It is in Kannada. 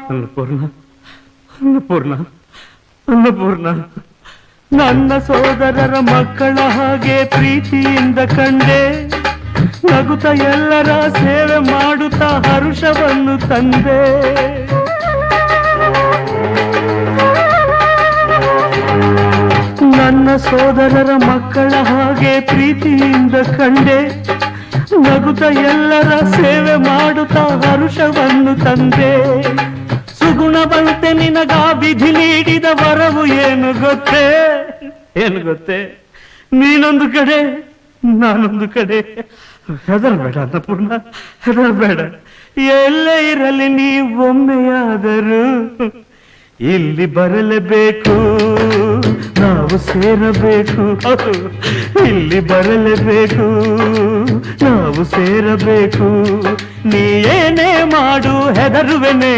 ಅನ್ನಪೂರ್ಣ ಅನ್ನಪೂರ್ಣ ಅನ್ನಪೂರ್ಣ ನನ್ನ ಸೋದರರ ಮಕ್ಕಳ ಹಾಗೆ ಪ್ರೀತಿಯಿಂದ ಕಂಡೆ ನಗುತ್ತ ಎಲ್ಲರ ಸೇವೆ ಮಾಡುತ್ತಾ ಹರುಷವನ್ನು ತಂದೆ ನನ್ನ ಸೋದರರ ಮಕ್ಕಳ ಹಾಗೆ ಪ್ರೀತಿಯಿಂದ ಕಂಡೆ ನಗುತ್ತ ಎಲ್ಲರ ಸೇವೆ ಮಾಡುತ್ತಾ ಹರುಷವನ್ನು ತಂದೆ ಸುಗುಣವಂತೆ ನಿನಗ ವಿಧಿ ನೀಡಿದ ವರವು ಏನು ಗೊತ್ತೇ ನೀನೊಂದು ಕಡೆ ನಾನೊಂದು ಕಡೆ ಹೆದರಬೇಡ ಅನ್ನಪೂರ್ಣ ಹೆದರಬೇಡ ಎಲ್ಲೇ ಇರಲಿ ನೀ ಒಮ್ಮೆಯಾದರೂ ಇಲ್ಲಿ ಬರಲೇಬೇಕು ನಾವು ಸೇರಬೇಕು ಇಲ್ಲಿ ಬರಲೇಬೇಕು ನಾವು ಸೇರಬೇಕು ನೀ ಏನೇ ಮಾಡು ಹೆದರುವೆನೆ